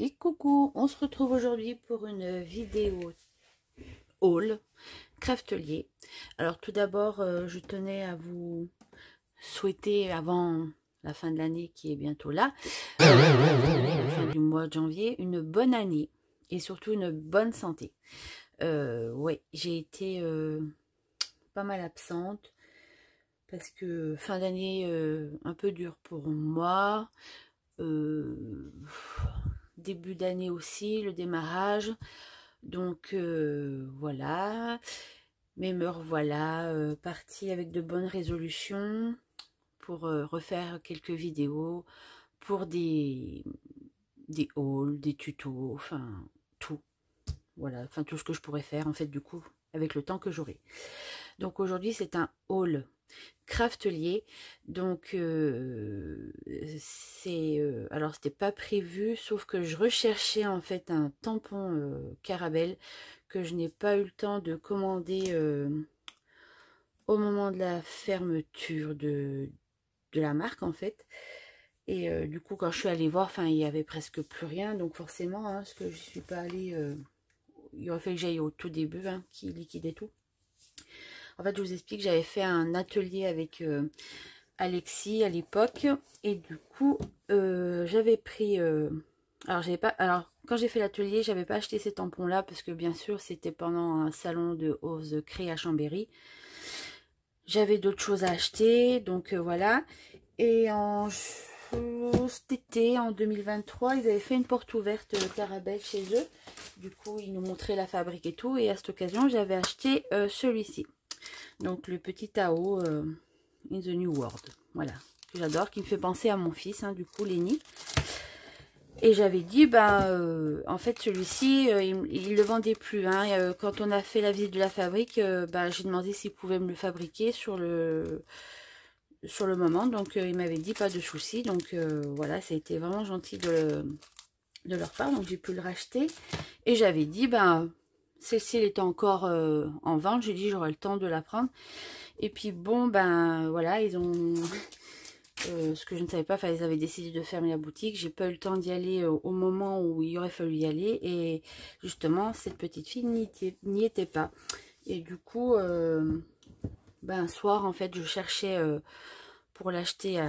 Et coucou, on se retrouve aujourd'hui pour une vidéo haul craftelier. Alors tout d'abord, je tenais à vous souhaiter avant la fin de l'année qui est bientôt là, la fin du mois de janvier, une bonne année et surtout une bonne santé. Ouais, j'ai été pas mal absente parce que fin d'année un peu dur pour moi. Début d'année aussi, le démarrage. Donc voilà. Mais me revoilà partie avec de bonnes résolutions pour refaire quelques vidéos, pour des hauls, des tutos, enfin tout. Voilà, enfin tout ce que je pourrais faire en fait du coup avec le temps que j'aurai. Donc aujourd'hui c'est un haul craftelier, donc alors c'était pas prévu, sauf que je recherchais en fait un tampon Carabelle que je n'ai pas eu le temps de commander au moment de la fermeture de la marque en fait. Et du coup quand je suis allée voir, enfin il y avait presque plus rien, donc forcément hein, parce que je suis pas allée, il aurait fallu que j'aille au tout début hein, qui liquidait tout. En fait, je vous explique, j'avais fait un atelier avec Alexis à l'époque. Et du coup, j'avais pris... alors, quand j'ai fait l'atelier, j'avais pas acheté ces tampons-là. Parce que bien sûr, c'était pendant un salon de Ose Cré à Chambéry. J'avais d'autres choses à acheter. Donc, voilà. Et cet été, en 2023, ils avaient fait une porte ouverte Carabelle chez eux. Du coup, ils nous montraient la fabrique et tout. Et à cette occasion, j'avais acheté celui-ci. Donc le petit Tao in the New World, voilà, que j'adore, qui me fait penser à mon fils, hein, du coup Lenny. Et j'avais dit, en fait celui-ci, il le vendait plus. Hein, quand on a fait la visite de la fabrique, j'ai demandé s'il pouvait me le fabriquer sur le moment. Donc il m'avait dit pas de souci. Donc voilà, ça a été vraiment gentil de leur part. Donc j'ai pu le racheter. Et j'avais dit, celle-ci elle était encore en vente, j'ai dit j'aurai le temps de la prendre. Et puis bon, voilà, ils ont... ce que je ne savais pas, ils avaient décidé de fermer la boutique. J'ai pas eu le temps d'y aller au moment où il aurait fallu y aller. Et justement, cette petite fille n'y était pas. Et du coup, un soir, en fait, je cherchais pour l'acheter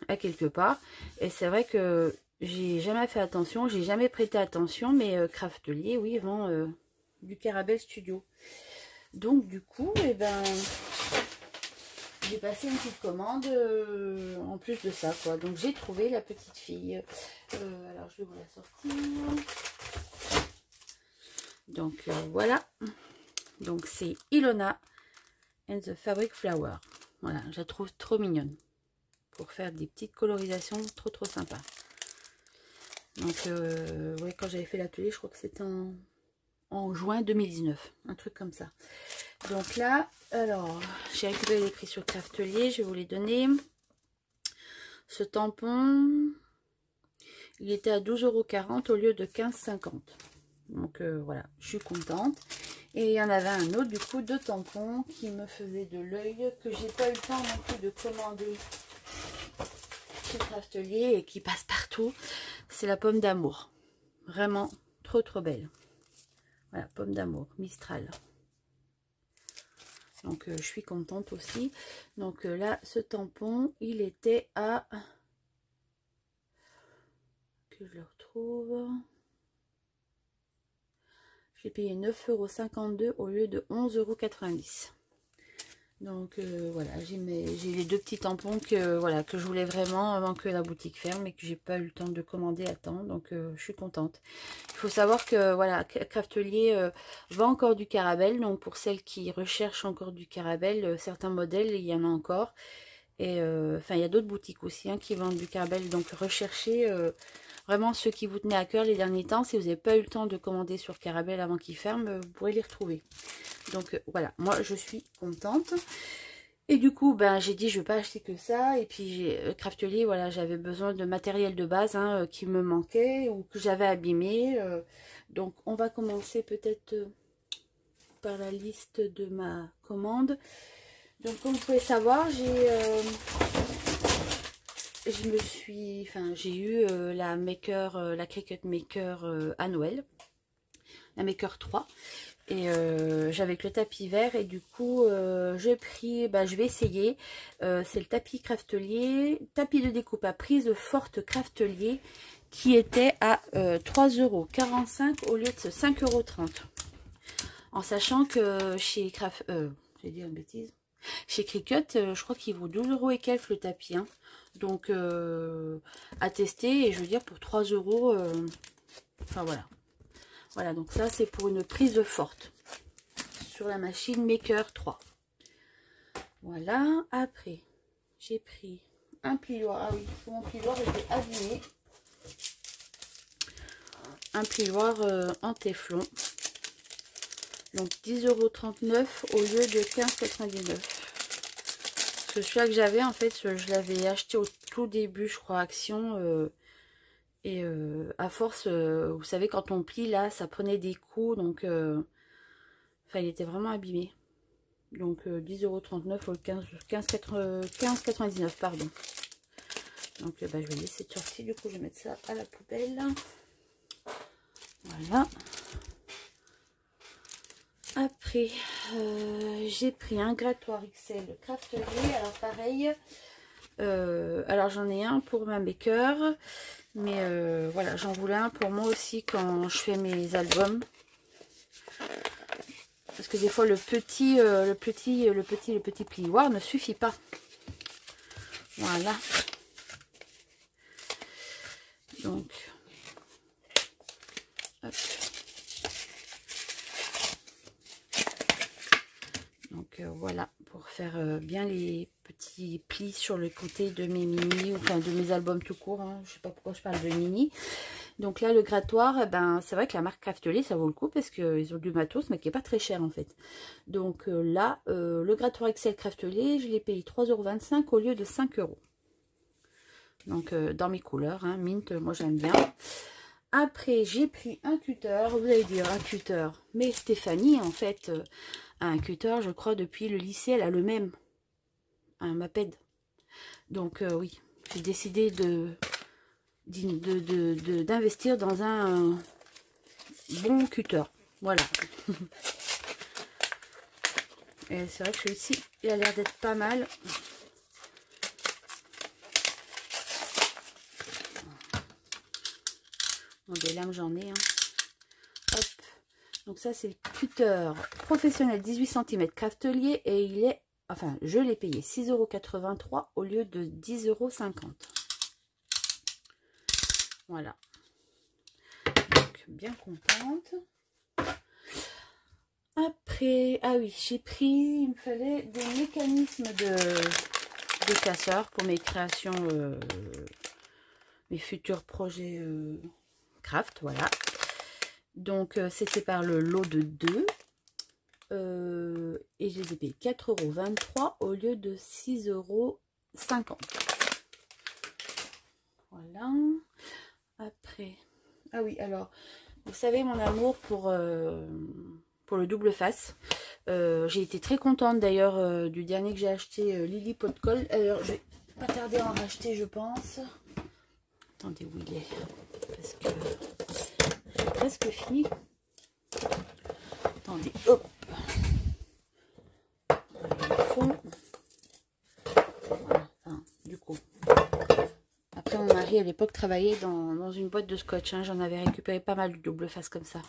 à quelque part. Et c'est vrai que j'ai jamais fait attention, j'ai jamais prêté attention, mais Craftelier, oui, vend du Carabelle Studio. Donc du coup, j'ai passé une petite commande en plus de ça, quoi. Donc j'ai trouvé la petite fille. Alors je vais vous la sortir. Donc voilà. Donc c'est Ilona and the Fabric Flower. Voilà, je la trouve trop mignonne pour faire des petites colorisations trop sympa. Donc ouais, quand j'avais fait l'atelier, je crois que c'était en juin 2019, un truc comme ça. Donc là, alors j'ai récupéré les prix sur Craftelier, je vais vous les donner. Ce tampon, il était à 12,40 € au lieu de 15,50 €. Donc voilà, je suis contente. Et il y en avait un autre du coup de tampons qui me faisait de l'œil, que j'ai pas eu le temps non plus de commander chez Craftelier et qui passe partout. C'est la pomme d'amour, vraiment trop belle. Voilà, pomme d'amour Mistral. Donc je suis contente aussi. Donc là, ce tampon, il était à... que je le retrouve. J'ai payé 9,52 € au lieu de 11,90 €. Donc voilà, j'ai les deux petits tampons que voilà que je voulais vraiment avant que la boutique ferme et que j'ai pas eu le temps de commander à temps. Donc je suis contente. Il faut savoir que voilà, Craftelier vend encore du Carabelle. Donc pour celles qui recherchent encore du Carabelle, certains modèles, il y en a encore. Et il y a d'autres boutiques aussi hein, qui vendent du Carabelle. Donc recherchez vraiment ceux qui vous tenaient à cœur les derniers temps. Si vous n'avez pas eu le temps de commander sur Carabelle avant qu'ils ferment, vous pourrez les retrouver. Donc voilà, moi je suis contente. Et du coup, j'ai dit je ne vais pas acheter que ça. Et puis Craftelier, voilà, j'avais besoin de matériel de base qui me manquait ou que j'avais abîmé. Donc on va commencer peut-être par la liste de ma commande. Donc comme vous pouvez savoir, j'ai eu la Maker, la Cricut Maker à Noël, la Maker 3. Et j'avais que le tapis vert et du coup j'ai pris, je vais essayer, c'est le tapis Craftelier, tapis de découpe à prise forte Craftelier qui était à 3,45 € au lieu de 5,30 €. En sachant que chez j'ai dit une bêtise, chez Cricut, je crois qu'il vaut 12 € et quelques le tapis. Hein. Donc à tester et je veux dire pour 3 €, enfin voilà. Voilà, donc ça c'est pour une prise forte sur la machine Maker 3. Voilà, après j'ai pris un plioir. Ah oui, mon plioir était abîmé. Un plioir en téflon. Donc 10,39 € au lieu de 15,99 €. Parce que celui-là que j'avais, en fait, je l'avais acheté au tout début, je crois, Action. Et à force, vous savez, quand on plie là, ça prenait des coups. Donc, il était vraiment abîmé. Donc 10,39 € au 15,99 €, pardon. Donc, je vais laisser cette sortie. Du coup, je vais mettre ça à la poubelle. Voilà. Après, j'ai pris un grattoir XL Craftelier. Alors, pareil. Alors, j'en ai un pour ma Maker. Mais voilà, j'en voulais un pour moi aussi quand je fais mes albums. Parce que des fois le petit plioir ne suffit pas. Voilà. Donc, hop. Donc voilà, pour faire bien les petits plis sur le côté de mes mini, enfin de mes albums tout court. Hein. Je sais pas pourquoi je parle de mini. Donc là, le grattoir, c'est vrai que la marque Craftelier, ça vaut le coup parce qu'ils ont du matos, mais qui est pas très cher en fait. Donc là, le grattoir XL Craftelier, je l'ai payé 3,25 € au lieu de 5 €. Donc dans mes couleurs, hein, mint, moi j'aime bien. Après, j'ai pris un cutter. Vous allez dire un cutter, mais Stéphanie, en fait, un cutter, je crois, depuis le lycée, elle a le même. Un Maped. Donc oui, j'ai décidé d'investir dans un bon cutter. Voilà. Et c'est vrai que celui-ci, il a l'air d'être pas mal. Bon, des lames, j'en ai. Hein. Hop. Donc ça, c'est le cutter professionnel 18 cm Craftelier. Et il est, enfin, je l'ai payé 6,83 € au lieu de 10,50 €. Voilà. Donc, bien contente. Après, ah oui, j'ai pris, il me fallait des mécanismes de casseurs pour mes créations, mes futurs projets craft, voilà. Donc, c'était par le lot de 2. Et je les ai payés 4,23 € au lieu de 6,50 €. Voilà. Après, ah oui, alors, vous savez mon amour pour le double face. J'ai été très contente d'ailleurs du dernier que j'ai acheté, Lily Pot de Colle. Alors, je vais pas tarder à en racheter, je pense. Attendez, où il est? Parce que j'ai presque fini. Attendez, hop. Le fond. Voilà, enfin, du coup. Après, mon mari à l'époque travaillait dans une boîte de scotch. Hein. J'en avais récupéré pas mal de double face comme ça.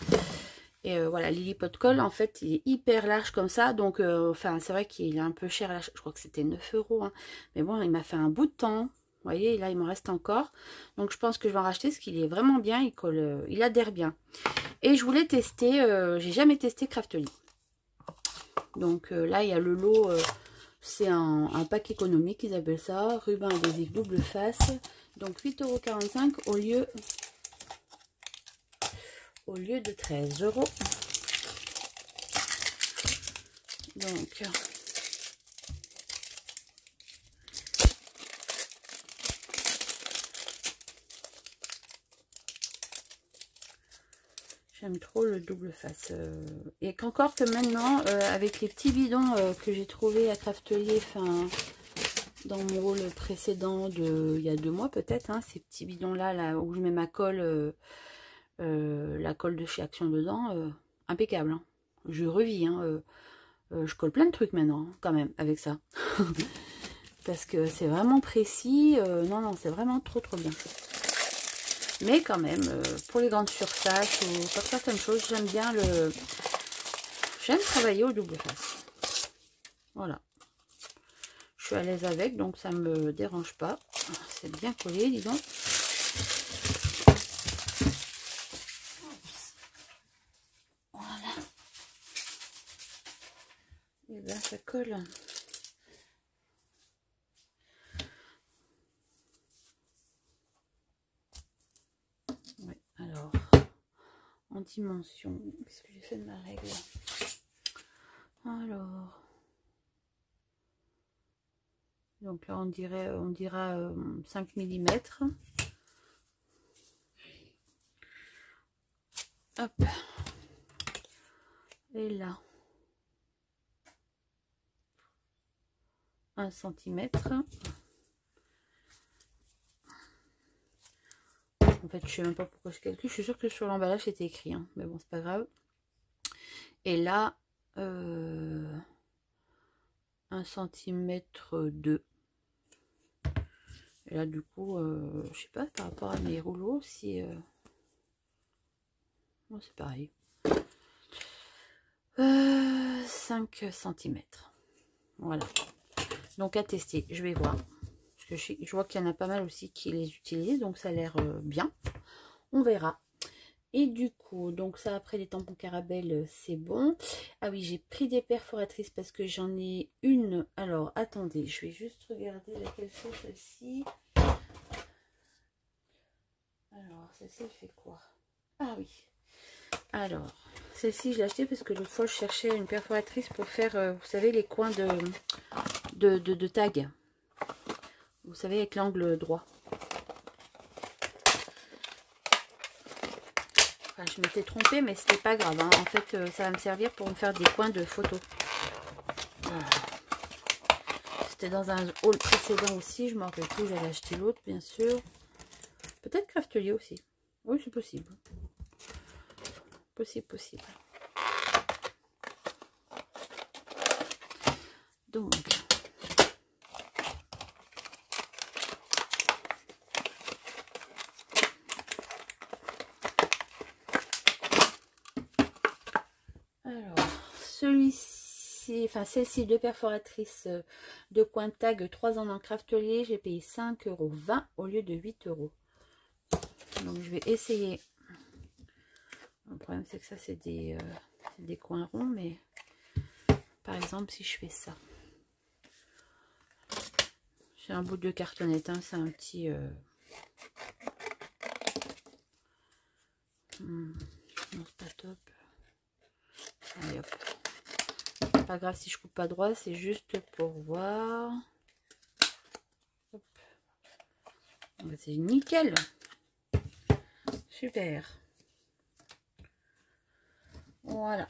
Et voilà, Lily Pot de Colle, en fait, il est hyper large comme ça. Donc, enfin, c'est vrai qu'il est un peu cher. Là, je crois que c'était 9 €. Hein. Mais bon, il m'a fait un bout de temps. Vous voyez, là, il m'en reste encore. Donc, je pense que je vais en racheter parce qu'il est vraiment bien. Il colle, il adhère bien. Et je voulais tester, j'ai jamais testé Craftelier. Donc, là, il y a le lot, c'est un pack économique, ils appellent ça. Ruban adhésif double face. Donc, 8,45 € au lieu de 13 €. Donc, j'aime trop le double face. Et qu'encore que maintenant, avec les petits bidons que j'ai trouvé à Craftelier, enfin, dans mon haul précédent de il y a 2 mois peut-être, hein, ces petits bidons là où je mets ma colle, la colle de chez Action dedans, impeccable, hein. Je revis, hein, je colle plein de trucs maintenant, hein, quand même, avec ça. Parce que c'est vraiment précis, non, c'est vraiment trop bien. Mais quand même, pour les grandes surfaces ou pour certaines choses, j'aime bien j'aime travailler au double face. Voilà. Je suis à l'aise avec, donc ça me dérange pas. C'est bien collé, dis donc. Voilà. Et bien ça colle. Ouais, alors, en dimension, qu'est-ce que j'ai fait de ma règle? Alors, donc là on dira 5 mm. Hop. Et là, 1 cm. En fait, je sais même pas pourquoi je calcule. Je suis sûre que sur l'emballage c'était écrit, hein. Mais bon, c'est pas grave. Et là, 1 cm 2. Et là, du coup, je sais pas par rapport à mes rouleaux si bon, c'est pareil. 5 cm. Voilà. Donc à tester, je vais voir. Parce que je vois qu'il y en a pas mal aussi qui les utilisent, donc ça a l'air bien. On verra. Et du coup, donc ça après les tampons Caramel, c'est bon. Ah oui, j'ai pris des perforatrices parce que j'en ai une. Alors, attendez, je vais juste regarder laquelle c'est celle-ci. Alors, celle-ci, elle fait quoi? Ah oui. Alors, celle-ci, je l'ai achetée parce que l'autre fois, je cherchais une perforatrice pour faire, vous savez, les coins de tag. Vous savez, avec l'angle droit. Enfin, je m'étais trompée, mais c'était pas grave, hein. En fait, ça va me servir pour me faire des coins de photos. Voilà. C'était dans un haul précédent aussi. Je me rappelle plus, j'avais acheté l'autre, bien sûr. Peut-être Craftelier aussi. Oui, c'est possible. Possible. Donc, alors, celui-ci, enfin celle-ci, deux perforatrices de coin tag, 3 ans dans Craftelier, j'ai payé 5,20 € au lieu de 8 €. Donc, je vais essayer. Le problème, c'est que ça, c'est des coins ronds, mais par exemple, si je fais ça, j'ai un bout de cartonnette, hein, c'est un petit... non, c'est pas top. Allez, hop. Pas grave si je coupe pas droit, c'est juste pour voir. C'est nickel. Super. Voilà.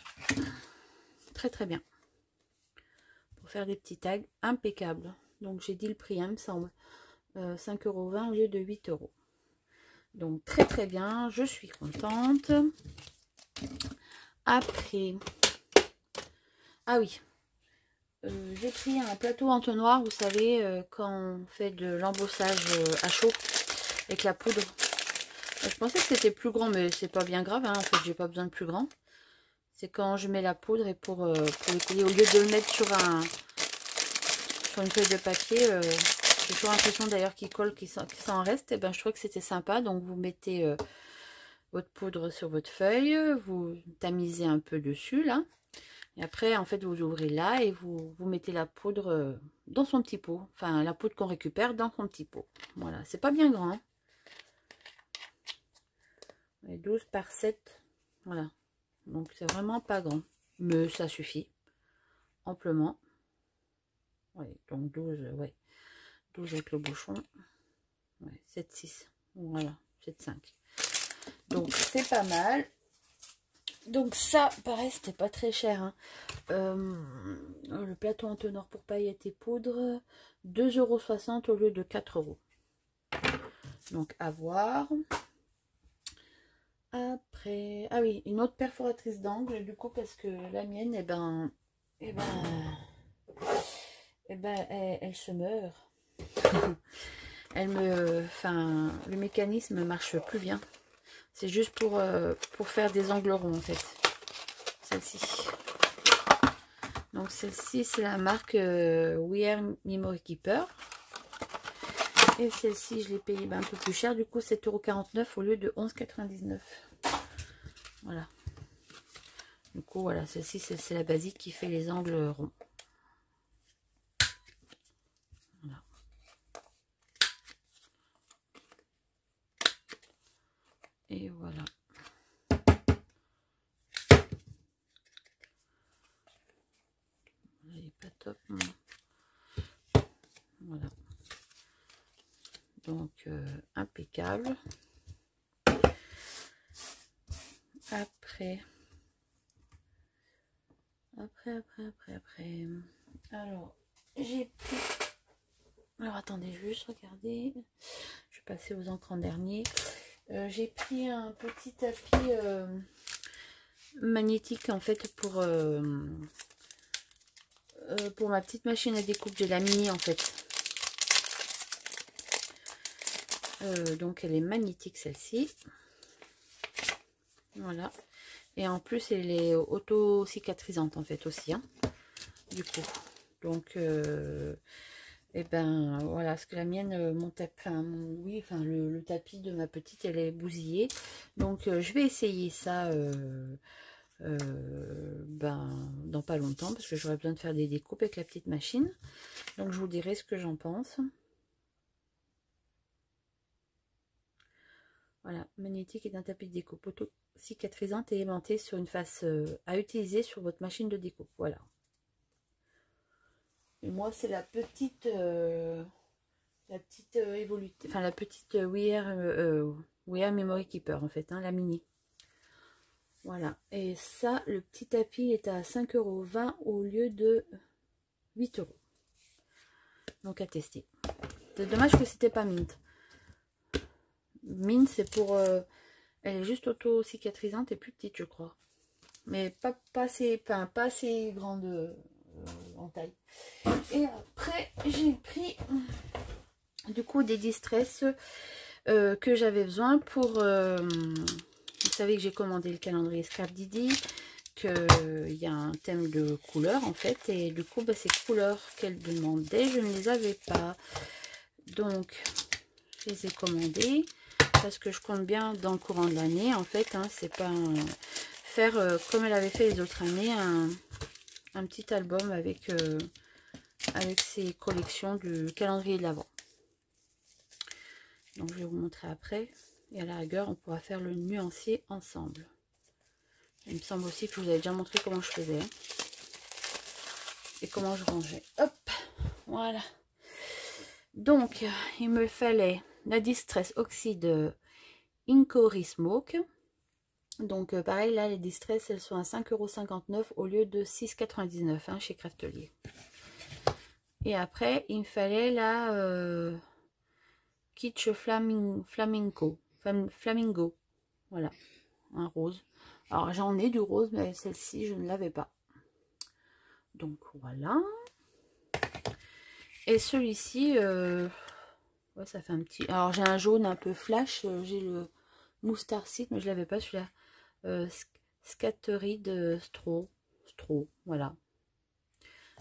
Très bien. Pour faire des petits tags, impeccable. Donc j'ai dit le prix, hein, il me semble. 5,20 € au lieu de 8 €. Donc très bien, je suis contente. Après, ah oui, j'ai pris un plateau entonnoir, vous savez, quand on fait de l'embossage à chaud avec la poudre. Je pensais que c'était plus grand, mais c'est pas bien grave, hein. En fait, j'ai pas besoin de plus grand. C'est quand je mets la poudre et pour le coller, au lieu de le mettre sur une feuille de papier, j'ai toujours l'impression d'ailleurs qu'il colle, qu'il s'en reste. Et ben, je trouvais que c'était sympa. Donc, vous mettez votre poudre sur votre feuille, vous tamisez un peu dessus là. Et après, en fait, vous ouvrez là et vous mettez la poudre dans son petit pot. Enfin, la poudre qu'on récupère dans son petit pot. Voilà, c'est pas bien grand. Et 12 par 7. Voilà. Donc, c'est vraiment pas grand. Mais ça suffit. Amplement. Oui, donc 12, ouais. 12 avec le bouchon. Ouais, 7, 6. Voilà, 7, 5. Donc, c'est pas mal. Donc ça, pareil, c'était pas très cher. Hein. Le plateau en teneur pour paillettes et poudre, 2,60 € au lieu de 4 €. Donc à voir. Après, ah oui, une autre perforatrice d'angle, du coup, parce que la mienne, elle se meurt. Le mécanisme marche plus bien. C'est juste pour faire des angles ronds, en fait. Celle-ci. Donc celle-ci, c'est la marque We Are Memory Keeper. Et celle-ci, je l'ai payée un peu plus cher. Du coup, 7,49 € au lieu de 11,99 €. Voilà. Du coup, voilà, celle-ci, c'est la basique qui fait les angles ronds. Voilà. Et voilà. Elle n'est pas top. Voilà. Donc, impeccable. Après. Alors, j'ai pris... Alors, attendez, je vais juste regarder. Je vais passer aux encres en dernier. J'ai pris un petit tapis magnétique, en fait, pour ma petite machine à découpe de la Mini, en fait. Donc, elle est magnétique, celle-ci. Voilà. Et en plus, elle est auto-cicatrisante, en fait, aussi. Hein, du coup. Donc, et ben, voilà. Parce que la mienne, mon tapis, le tapis de ma petite, elle est bousillée. Donc, je vais essayer ça dans pas longtemps. Parce que j'aurai besoin de faire des découpes avec la petite machine. Donc, je vous dirai ce que j'en pense. Voilà, magnétique est un tapis de découpe auto-cicatrisante et aimanté sur une face à utiliser sur votre machine de découpe. Voilà. Et moi, c'est la petite We Are Memory Keeper, en fait, hein, la Mini. Voilà. Et ça, le petit tapis est à 5,20 € au lieu de 8 €. Donc à tester. C'est dommage que c'était pas Mint. Mint, c'est pour... elle est juste auto-cicatrisante et plus petite, je crois. Mais pas assez grande en taille. Et après, j'ai pris du coup des distress que j'avais besoin pour... vous savez que j'ai commandé le calendrier Scrap Didi, qu'il y a un thème de couleurs en fait. Et du coup, ces couleurs qu'elle demandait, je ne les avais pas. Donc, je les ai commandées. Parce que je compte bien dans le courant de l'année, en fait, hein, c'est pas faire comme elle avait fait les autres années, un petit album avec ses collections du calendrier de l'Avent. Donc je vais vous montrer après. Et à la rigueur, on pourra faire le nuancier ensemble. Il me semble aussi que je vous avais déjà montré comment je faisais. Hein, et comment je rangeais. Hop, voilà. Donc, il me fallait la Distress Oxide Incory Smoke. Donc, pareil, là, les Distress, elles sont à 5,59 € au lieu de 6,99 € hein, chez Craftelier. Et après, il me fallait la Kitsch Flamingo. Voilà, un rose. Alors, j'en ai du rose, mais celle-ci, je ne l'avais pas. Donc, voilà. Et celui-ci, ouais, ça fait un petit... Alors, j'ai un jaune un peu flash. J'ai le Moustarcite, mais je l'avais pas celui-là. Scattered Straw, voilà.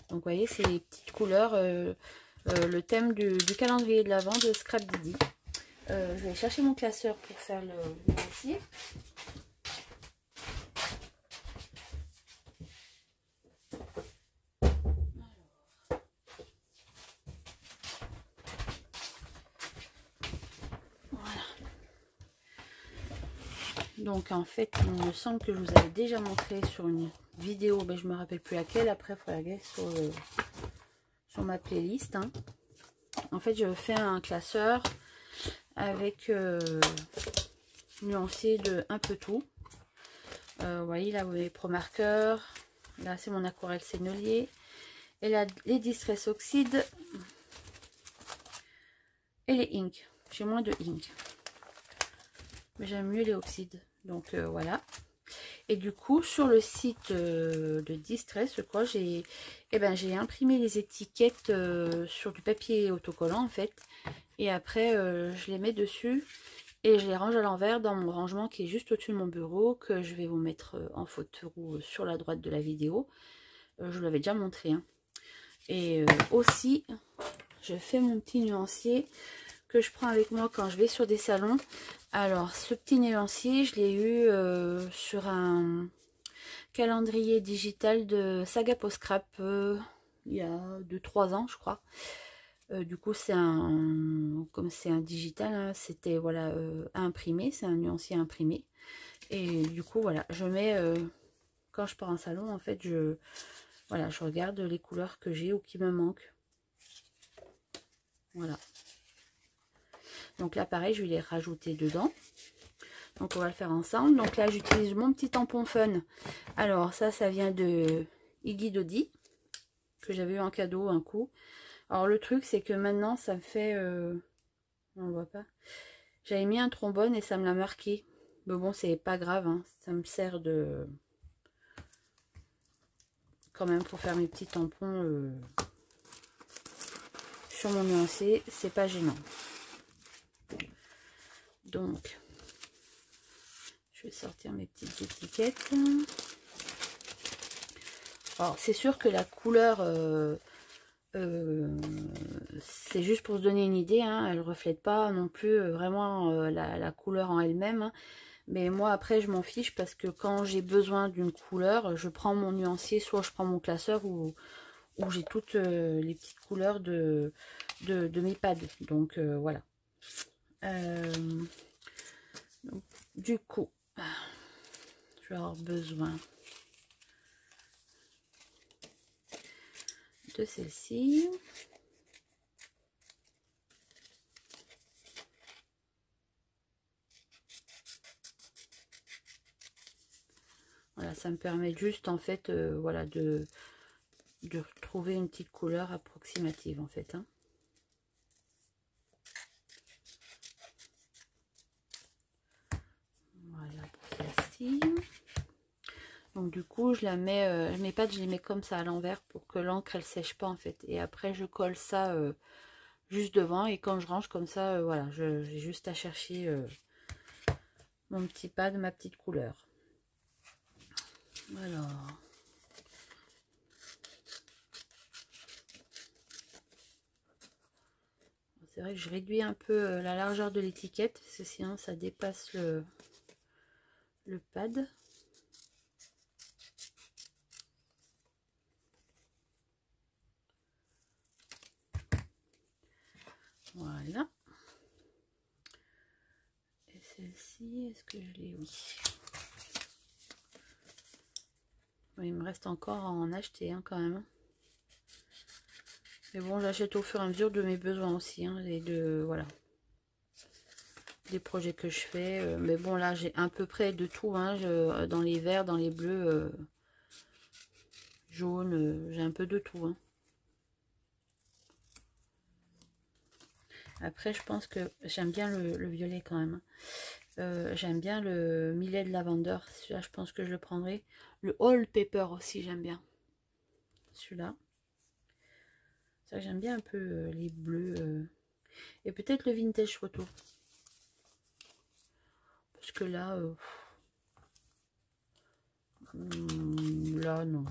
Donc, vous voyez, c'est les petites couleurs. Le thème du calendrier de l'Avent de Scrap Didi. Je vais chercher mon classeur pour faire le dossier. Donc en fait, il me semble que je vous avais déjà montré sur une vidéo, mais je me rappelle plus laquelle. Après, il faut regarder sur ma playlist. Hein. En fait, je fais un classeur avec nuancier de un peu tout. Vous voyez là, mes Pro Marqueurs. Là, c'est mon aquarelle Sennelier. Et là, les Distress Oxyde. Et les Ink. J'ai moins de Ink. Mais j'aime mieux les oxydes. Donc voilà. Et du coup, sur le site de Distress, je crois, j'ai imprimé les étiquettes sur du papier autocollant en fait. Et après, je les mets dessus et je les range à l'envers dans mon rangement qui est juste au-dessus de mon bureau, que je vais vous mettre en photo sur la droite de la vidéo. Je vous l'avais déjà montré. Hein. Et aussi, je fais mon petit nuancier que je prends avec moi quand je vais sur des salons. Alors, ce petit nuancier, je l'ai eu sur un calendrier digital de Saga Post Scrap il y a 2-3 ans, je crois. Du coup, c'est comme c'est un digital, hein, c'était voilà imprimé, c'est un nuancier imprimé. Et du coup, voilà, je mets quand je pars en salon, en fait, je regarde les couleurs que j'ai ou qui me manquent. Voilà. Donc là, pareil, je vais les rajouter dedans. Donc, on va le faire ensemble. Donc là, j'utilise mon petit tampon Fun. Alors, ça vient de Iggy Dodi, que j'avais eu en cadeau un coup. Alors, le truc, c'est que maintenant, ça me fait... on voit pas. J'avais mis un trombone et ça me l'a marqué. Mais bon, c'est pas grave. Hein. Ça me sert de... quand même pour faire mes petits tampons sur mon nuancier. C'est pas gênant. Donc... je vais sortir mes petites étiquettes. Alors, c'est sûr que la couleur, c'est juste pour se donner une idée. Hein, elle ne reflète pas non plus vraiment la couleur en elle-même. Hein, mais moi, après, je m'en fiche parce que quand j'ai besoin d'une couleur, je prends mon nuancier, soit je prends mon classeur où j'ai toutes les petites couleurs de mes pads. Donc, voilà. Donc, du coup... je vais avoir besoin de celle-ci. Voilà, ça me permet juste en fait voilà de trouver une petite couleur approximative en fait. Hein. Voilà pour celle-ci. Donc du coup, je la mets, mes pattes, je les mets comme ça à l'envers pour que l'encre elle sèche pas en fait. Et après, je colle ça juste devant et quand je range comme ça, voilà, j'ai juste à chercher mon petit pad, ma petite couleur. Alors, c'est vrai que je réduis un peu la largeur de l'étiquette parce que sinon ça dépasse le pad. Voilà. Et celle-ci, est-ce que je l'ai? Oui. Oui. Il me reste encore à en acheter hein, quand même. Mais bon, j'achète au fur et à mesure de mes besoins aussi. Hein, et de, voilà. Des projets que je fais. Mais bon, là, j'ai à peu près de tout. Hein, dans les verts, dans les bleus, jaunes, j'ai un peu de tout. Hein. Après, je pense que j'aime bien le violet quand même. J'aime bien le millet de lavender. Celui-là, je pense que je le prendrai. Le All Pepper aussi, j'aime bien. Celui-là. C'est vrai que j'aime bien un peu les bleus. Et peut-être le vintage photo. Parce que là... là, non.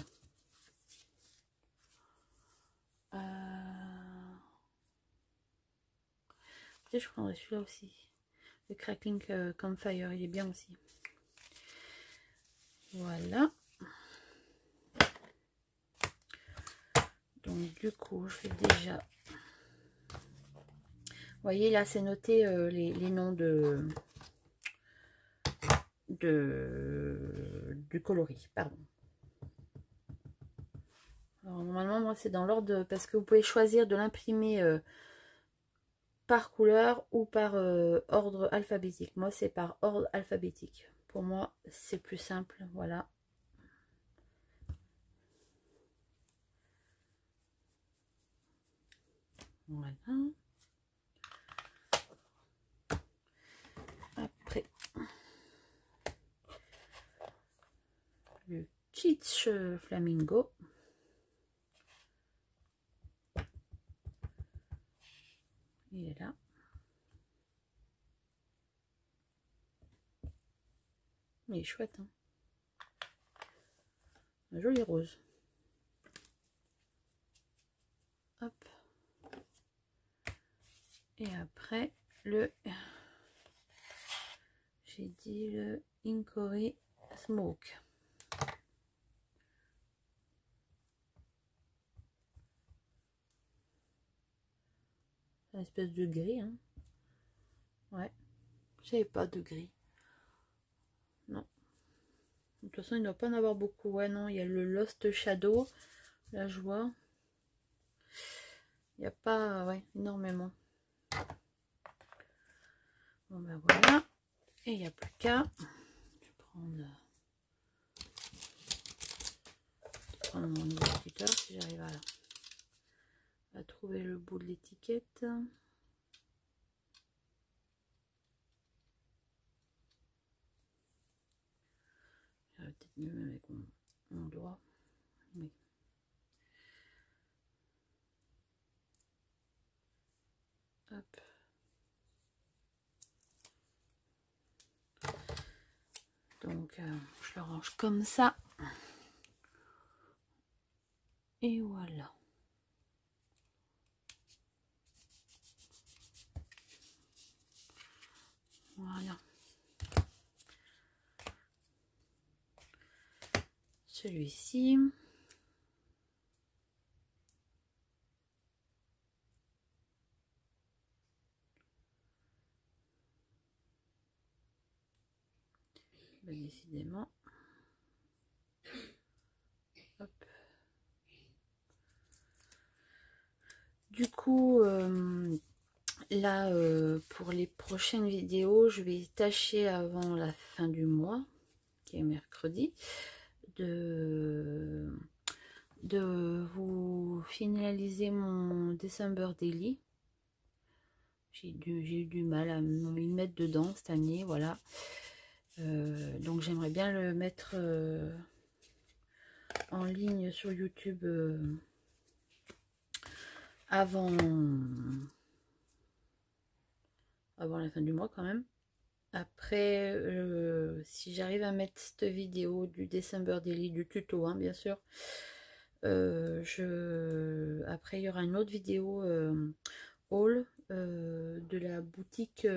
Peut-être je prendrai celui-là aussi. Le Crackling Campfire, il est bien aussi. Voilà. Donc du coup, je vais déjà... Vous voyez, là, c'est noté les noms du coloris, pardon. Alors, normalement, moi, c'est dans l'ordre, parce que vous pouvez choisir de l'imprimer par couleur ou par ordre alphabétique. Moi, c'est par ordre alphabétique. Pour moi, c'est plus simple, voilà. Voilà. Après, le Kitsch Flamingo. Il est là. Il est chouette, hein. Un joli rose. Hop. Et après, j'ai dit le Hickory Smoke. Une espèce de gris, hein. Ouais. J'avais pas de gris. Non. De toute façon, il ne doit pas en avoir beaucoup. Ouais, non, il y a le Lost Shadow. Là, je vois. Il n'y a pas, ouais, énormément. Bon, ben voilà. Et il n'y a plus qu'à. Je vais prendre mon identificateur si j'arrive à trouver le bout de l'étiquette. J'aurais peut-être mieux avec mon doigt. Oui. Hop. Donc, je le range comme ça. Et voilà. Voilà. Celui-ci. Ben, décidément. Hop. Du coup, là, pour les prochaines vidéos, je vais tâcher avant la fin du mois, qui est mercredi, de vous finaliser mon December Daily. J'ai eu du mal à me mettre dedans cette année, voilà. Donc j'aimerais bien le mettre en ligne sur YouTube avant la fin du mois quand même. Après, si j'arrive à mettre cette vidéo du December Daily, du tuto, hein, bien sûr, après il y aura une autre vidéo haul de la boutique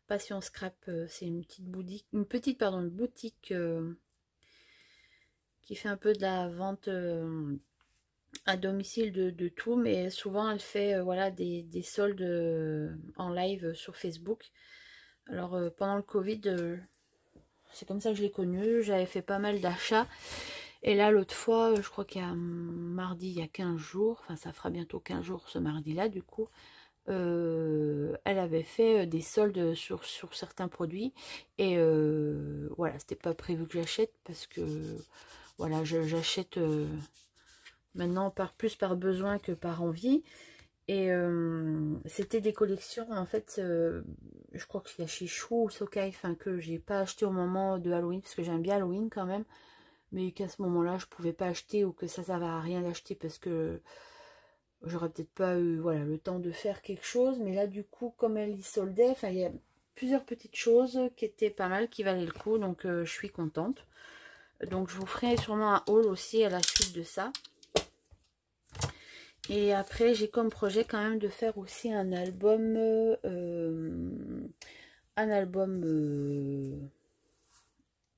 Passion Scrap. C'est une petite boutique, boutique qui fait un peu de la vente à domicile de tout, mais souvent elle fait voilà des soldes en live sur Facebook. Alors pendant le Covid, c'est comme ça que je l'ai connue. J'avais fait pas mal d'achats. Et là, l'autre fois, je crois qu'il y a mardi, il y a 15 jours, enfin ça fera bientôt 15 jours ce mardi-là, du coup, elle avait fait des soldes sur certains produits. Et voilà, c'était pas prévu que j'achète parce que, voilà, j'achète maintenant plus par besoin que par envie. Et c'était des collections, en fait, je crois qu'il y a chez Chou ou Sokai, enfin que j'ai pas acheté au moment de Halloween, parce que j'aime bien Halloween quand même, mais qu'à ce moment-là, je pouvais pas acheter, ou que ça va à rien d'acheter parce que j'aurais peut-être pas eu voilà, le temps de faire quelque chose. Mais là, du coup, comme elle y soldait, enfin, il y a plusieurs petites choses qui étaient pas mal, qui valaient le coup, donc je suis contente. Donc, je vous ferai sûrement un haul aussi à la suite de ça. Et après, j'ai comme projet quand même de faire aussi un album,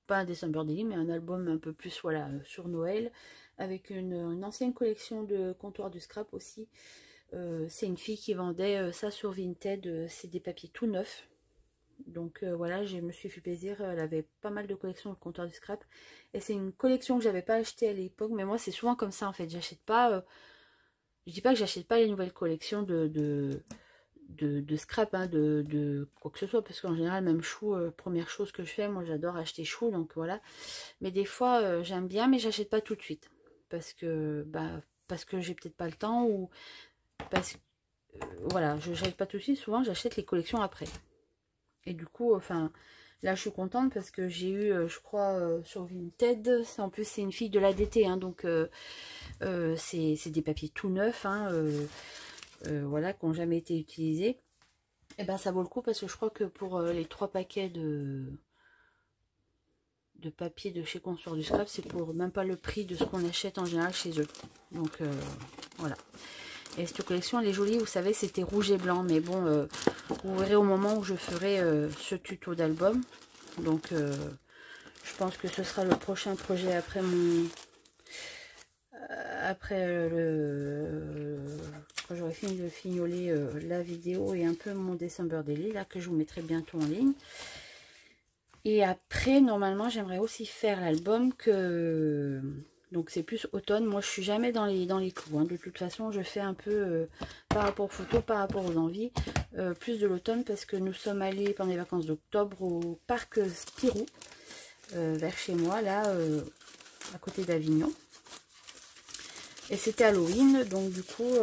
pas un December Daily, mais un album un peu plus, voilà, sur Noël, avec une ancienne collection de comptoir du scrap aussi. C'est une fille qui vendait ça sur Vinted, c'est des papiers tout neufs. Donc voilà, je me suis fait plaisir, elle avait pas mal de collections de comptoir du scrap. Et c'est une collection que j'avais pas achetée à l'époque, mais moi c'est souvent comme ça en fait, j'achète pas... je dis pas que j'achète pas les nouvelles collections de de scrap, hein, de quoi que ce soit, parce qu'en général, même chou, première chose que je fais, moi j'adore acheter chou, donc voilà. Mais des fois, j'aime bien, mais j'achète pas tout de suite, parce que j'ai peut-être pas le temps, ou parce que, voilà, je n'achète pas tout de suite, souvent j'achète les collections après. Et du coup, enfin, là je suis contente parce que j'ai eu, je crois, sur Vinted, en plus c'est une fille de l'ADT, hein, donc c'est des papiers tout neufs, hein, voilà, qui n'ont jamais été utilisés. Et ben ça vaut le coup parce que je crois que pour les 3 paquets de papier de chez Construire du Scrap, c'est pour même pas le prix de ce qu'on achète en général chez eux. Donc voilà. Et cette collection elle est jolie, vous savez, c'était rouge et blanc, mais bon, vous verrez au moment où je ferai ce tuto d'album. Donc je pense que ce sera le prochain projet après mon quand j'aurai fini de fignoler la vidéo et un peu mon December Daily là, que je vous mettrai bientôt en ligne. Et après, normalement, j'aimerais aussi faire l'album que... Donc c'est plus automne. Moi, je suis jamais dans les clous, hein. De toute façon, je fais un peu par rapport aux photos, par rapport aux envies, plus de l'automne parce que nous sommes allés pendant les vacances d'octobre au parc Spirou, vers chez moi, là, à côté d'Avignon. Et c'était Halloween, donc du coup,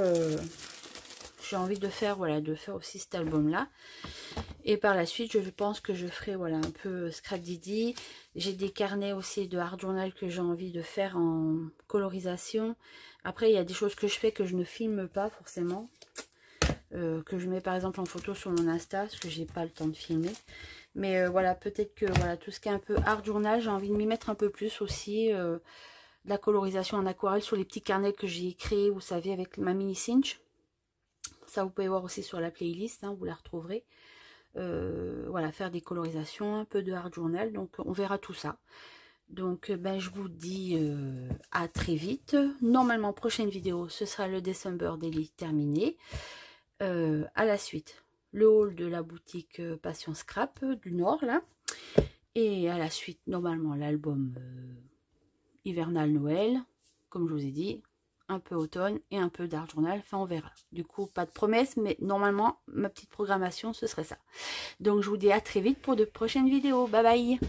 j'ai envie de faire, voilà, de faire aussi cet album-là. Et par la suite, je pense que je ferai, voilà, un peu Scrap Didi. J'ai des carnets aussi de Art Journal que j'ai envie de faire en colorisation. Après, il y a des choses que je fais que je ne filme pas forcément. Que je mets par exemple en photo sur mon Insta, parce que j'ai pas le temps de filmer. Mais voilà, peut-être que voilà, tout ce qui est un peu Art Journal, j'ai envie de m'y mettre un peu plus aussi. De la colorisation en aquarelle sur les petits carnets que j'ai créés, vous savez, avec ma mini cinch. Ça, vous pouvez voir aussi sur la playlist, hein, vous la retrouverez. Voilà, faire des colorisations, un peu de Art Journal, donc on verra tout ça. Donc ben, je vous dis à très vite. Normalement, prochaine vidéo, ce sera le December Daily terminé. À la suite, le haul de la boutique Passion Scrap du Nord, là. Et à la suite, normalement, l'album hivernal Noël, comme je vous ai dit, un peu automne et un peu d'Art Journal, enfin on verra. Du coup, pas de promesse, mais normalement, ma petite programmation, ce serait ça. Donc je vous dis à très vite pour de prochaines vidéos. Bye bye!